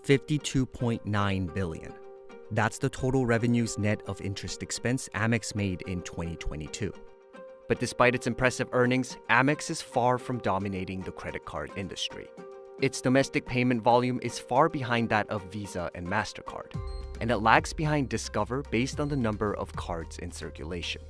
$52.9 billion. That's the total revenues net of interest expense Amex made in 2022. But despite its impressive earnings, Amex is far from dominating the credit card industry. Its domestic payment volume is far behind that of Visa and Mastercard, and it lags behind Discover based on the number of cards in circulation.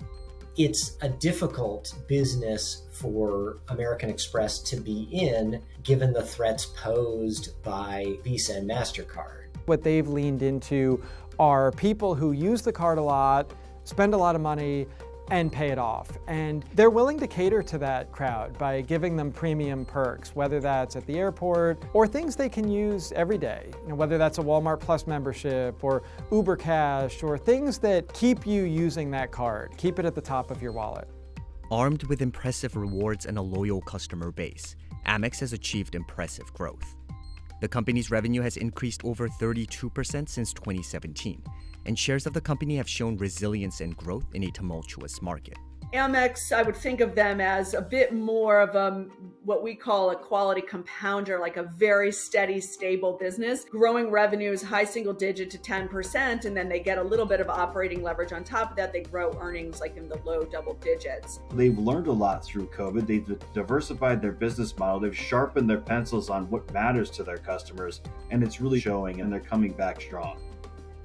It's a difficult business for American Express to be in, given the threats posed by Visa and Mastercard. What they've leaned into are people who use the card a lot, spend a lot of money, and pay it off. And they're willing to cater to that crowd by giving them premium perks, whether that's at the airport or things they can use every day. Whether that's a Walmart Plus membership or Uber Cash or things that keep you using that card, keep it at the top of your wallet. Armed with impressive rewards and a loyal customer base, Amex has achieved impressive growth. The company's revenue has increased over 32% since 2017, and shares of the company have shown resilience and growth in a tumultuous market. AmEx, I would think of them as a bit more of what we call a quality compounder, like a very steady, stable business, growing revenues high single digit to 10%, and then they get a little bit of operating leverage on top of that. They grow earnings like in the low double digits. They've learned a lot through COVID. They've diversified their business model. They've sharpened their pencils on what matters to their customers, and it's really showing, and they're coming back strong.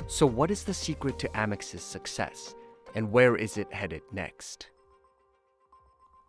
So what is the secret to Amex's success, and where is it headed next?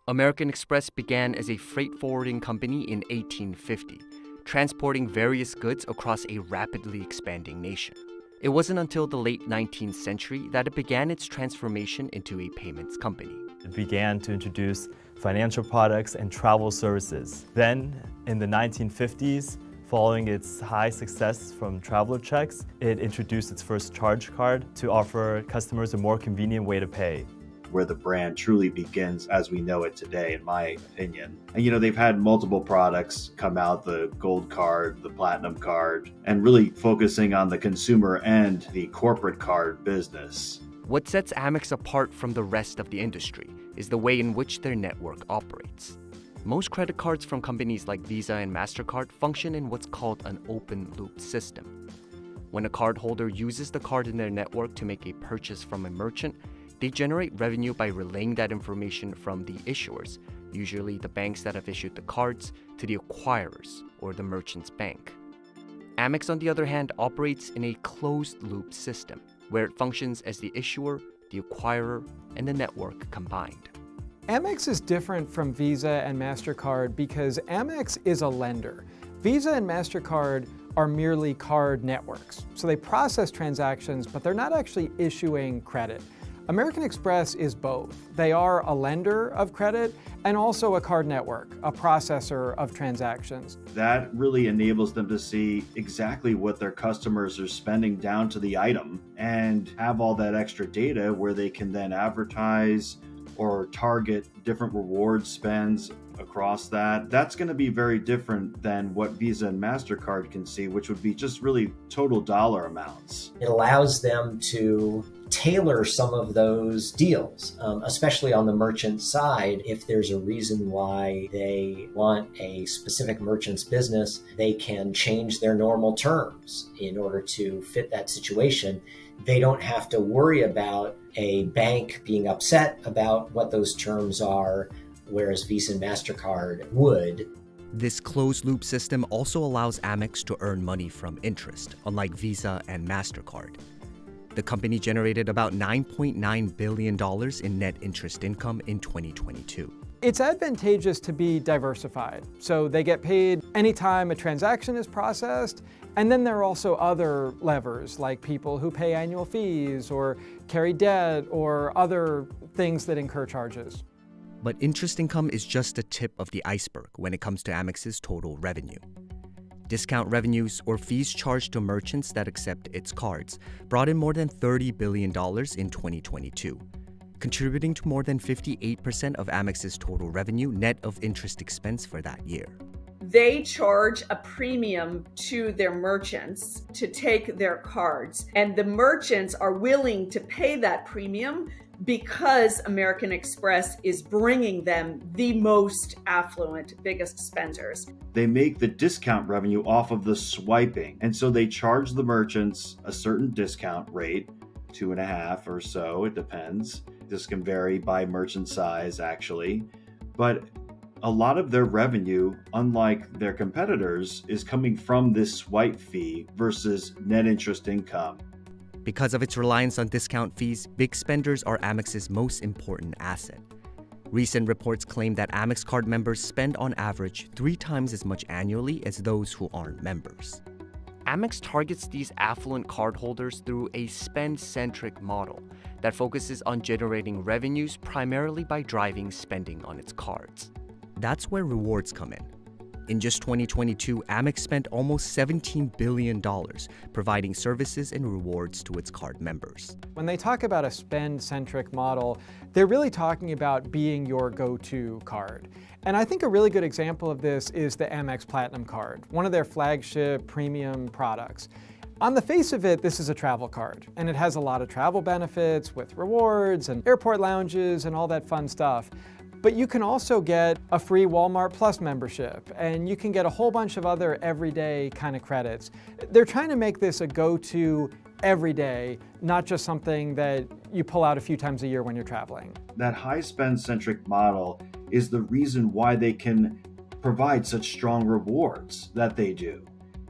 American Express began as a freight forwarding company in 1850, transporting various goods across a rapidly expanding nation. It wasn't until the late 19th century that it began its transformation into a payments company. It began to introduce financial products and travel services. Then, in the 1950s, following its high success from traveler checks, it introduced its first charge card to offer customers a more convenient way to pay. Where the brand truly begins as we know it today, in my opinion. And they've had multiple products come out, the gold card, the platinum card, and really focusing on the consumer and the corporate card business. What sets Amex apart from the rest of the industry is the way in which their network operates. Most credit cards from companies like Visa and Mastercard function in what's called an open-loop system. When a cardholder uses the card in their network to make a purchase from a merchant, they generate revenue by relaying that information from the issuers, usually the banks that have issued the cards, to the acquirers, or the merchant's bank. Amex, on the other hand, operates in a closed-loop system, where it functions as the issuer, the acquirer, and the network combined. Amex is different from Visa and Mastercard because Amex is a lender. Visa and Mastercard are merely card networks, so they process transactions, but they're not actually issuing credit. American Express is both. They are a lender of credit and also a card network, a processor of transactions. That really enables them to see exactly what their customers are spending down to the item and have all that extra data where they can then advertise or target different reward spends across that. That's going to be very different than what Visa and MasterCard can see, which would be just really total dollar amounts. It allows them to tailor some of those deals, especially on the merchant side. If there's a reason why they want a specific merchant's business, they can change their normal terms in order to fit that situation. They don't have to worry about a bank being upset about what those terms are, whereas Visa and MasterCard would. This closed-loop system also allows Amex to earn money from interest, unlike Visa and MasterCard. The company generated about $9.9 billion in net interest income in 2022. It's advantageous to be diversified. So they get paid anytime a transaction is processed, and then there are also other levers like people who pay annual fees or carry debt or other things that incur charges. But interest income is just the tip of the iceberg when it comes to Amex's total revenue. Discount revenues, or fees charged to merchants that accept its cards, brought in more than $30 billion in 2022, contributing to more than 58% of Amex's total revenue net of interest expense for that year. They charge a premium to their merchants to take their cards, and the merchants are willing to pay that premium because American Express is bringing them the most affluent, biggest spenders. They make the discount revenue off of the swiping. And so they charge the merchants a certain discount rate, 2.5 or so, it depends. This can vary by merchant size, actually. But a lot of their revenue, unlike their competitors, is coming from this swipe fee versus net interest income. Because of its reliance on discount fees, big spenders are Amex's most important asset. Recent reports claim that Amex card members spend on average 3 times as much annually as those who aren't members. Amex targets these affluent cardholders through a spend-centric model that focuses on generating revenues primarily by driving spending on its cards. That's where rewards come in. In just 2022, Amex spent almost $17 billion providing services and rewards to its card members. When they talk about a spend-centric model, they're really talking about being your go-to card. And I think a really good example of this is the Amex Platinum Card, one of their flagship premium products. On the face of it, this is a travel card, and it has a lot of travel benefits with rewards and airport lounges and all that fun stuff. But you can also get a free Walmart Plus membership, and you can get a whole bunch of other everyday kind of credits. They're trying to make this a go-to every day, not just something that you pull out a few times a year when you're traveling. That high spend-centric model is the reason why they can provide such strong rewards that they do,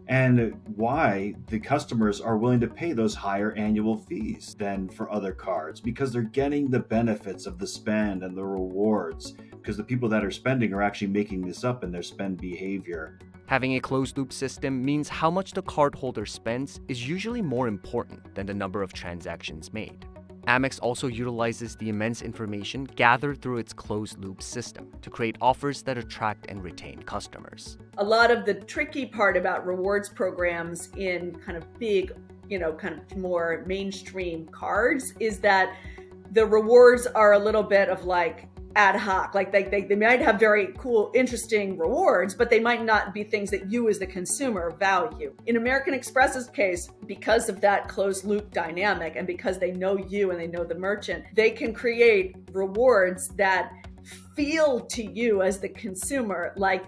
and why the customers are willing to pay those higher annual fees than for other cards, because they're getting the benefits of the spend and the rewards, because the people that are spending are actually making this up in their spend behavior. Having a closed-loop system means how much the cardholder spends is usually more important than the number of transactions made. Amex also utilizes the immense information gathered through its closed-loop system to create offers that attract and retain customers. A lot of the tricky part about rewards programs in kind of big, kind of more mainstream cards is that the rewards are a little bit of like ad hoc. Like they might have very cool, interesting rewards, but they might not be things that you as the consumer value. In American Express's case, because of that closed loop dynamic and because they know you and they know the merchant, they can create rewards that feel to you as the consumer like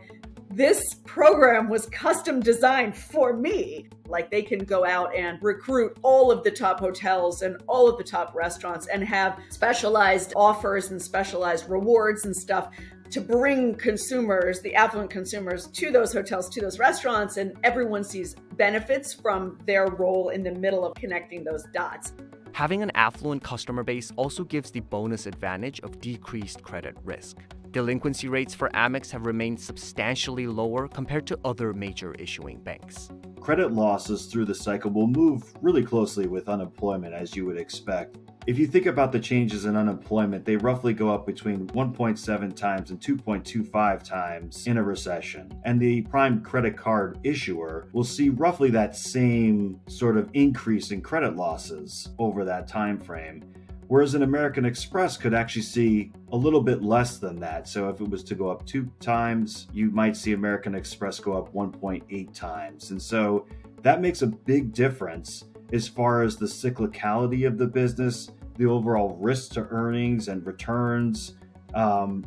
this program was custom designed for me. Like they can go out and recruit all of the top hotels and all of the top restaurants and have specialized offers and specialized rewards and stuff to bring consumers, the affluent consumers, to those hotels, to those restaurants, and everyone sees benefits from their role in the middle of connecting those dots. Having an affluent customer base also gives the bonus advantage of decreased credit risk. Delinquency rates for Amex have remained substantially lower compared to other major issuing banks. Credit losses through the cycle will move really closely with unemployment, as you would expect. If you think about the changes in unemployment, they roughly go up between 1.7 times and 2.25 times in a recession. And the prime credit card issuer will see roughly that same sort of increase in credit losses over that time frame. Whereas an American Express could actually see a little bit less than that. So if it was to go up 2 times, you might see American Express go up 1.8 times. And so that makes a big difference as far as the cyclicality of the business, the overall risk to earnings and returns.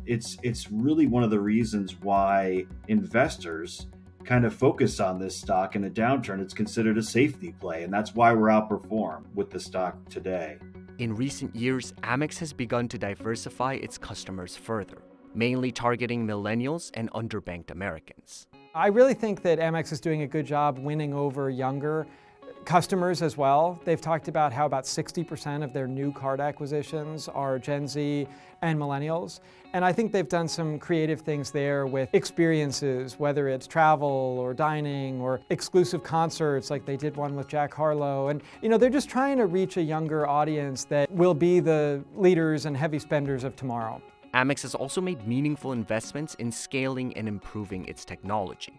It's really one of the reasons why investors kind of focus on this stock in a downturn. It's considered a safety play, and that's why we're outperformed with the stock today. In recent years, Amex has begun to diversify its customers further, mainly targeting millennials and underbanked Americans. I really think that Amex is doing a good job winning over younger customers as well. They've talked about how about 60% of their new card acquisitions are Gen Z and millennials. And I think they've done some creative things there with experiences, whether it's travel or dining or exclusive concerts, like they did one with Jack Harlow. And they're just trying to reach a younger audience that will be the leaders and heavy spenders of tomorrow. Amex has also made meaningful investments in scaling and improving its technology,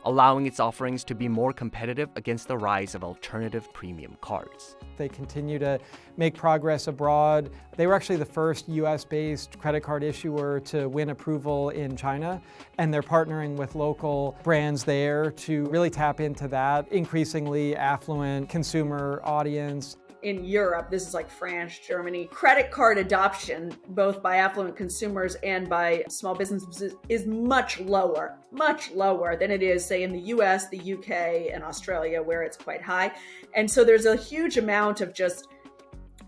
allowing its offerings to be more competitive against the rise of alternative premium cards. They continue to make progress abroad. They were actually the first US-based credit card issuer to win approval in China, and they're partnering with local brands there to really tap into that increasingly affluent consumer audience. in Europe, this is like France, Germany, credit card adoption, both by affluent consumers and by small businesses, is much lower than it is, say, in the US, the UK, and Australia, where it's quite high. And so there's a huge amount of just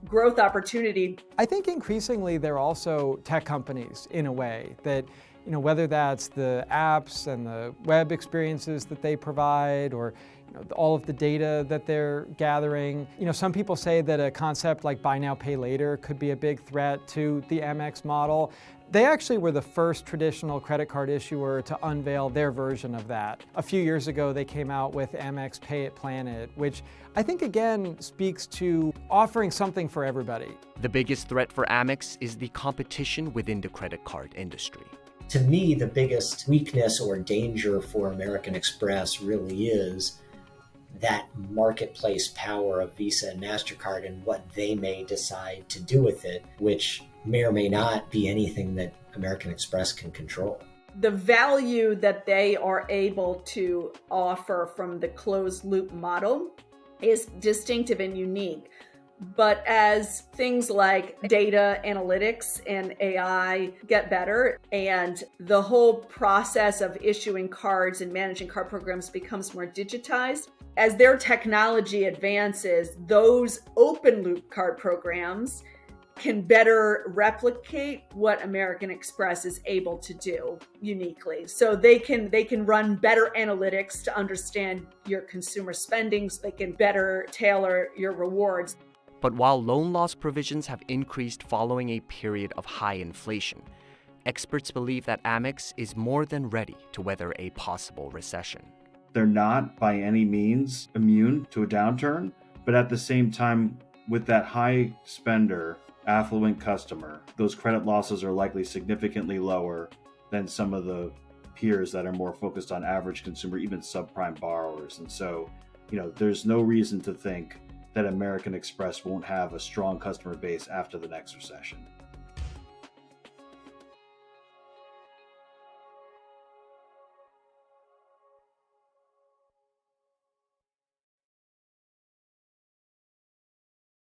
growth opportunity. I think increasingly they're also tech companies in a way that, whether that's the apps and the web experiences that they provide, or all of the data that they're gathering. Some people say that a concept like buy now, pay later could be a big threat to the AmEx model. They actually were the first traditional credit card issuer to unveil their version of that. A few years ago, they came out with Amex Pay It Plan It, which I think again speaks to offering something for everybody. The biggest threat for Amex is the competition within the credit card industry. To me, the biggest weakness or danger for American Express really is that marketplace power of Visa and Mastercard and what they may decide to do with it, which may or may not be anything that American Express can control. The value that they are able to offer from the closed loop model is distinctive and unique. But as things like data analytics and AI get better, and the whole process of issuing cards and managing card programs becomes more digitized, as their technology advances, those open loop card programs can better replicate what American Express is able to do uniquely. So they can run better analytics to understand your consumer spending, so they can better tailor your rewards. But while loan loss provisions have increased following a period of high inflation, experts believe that Amex is more than ready to weather a possible recession. They're not by any means immune to a downturn, but at the same time, with that high spender, affluent customer, those credit losses are likely significantly lower than some of the peers that are more focused on average consumer, even subprime borrowers. And so, there's no reason to think that American Express won't have a strong customer base after the next recession.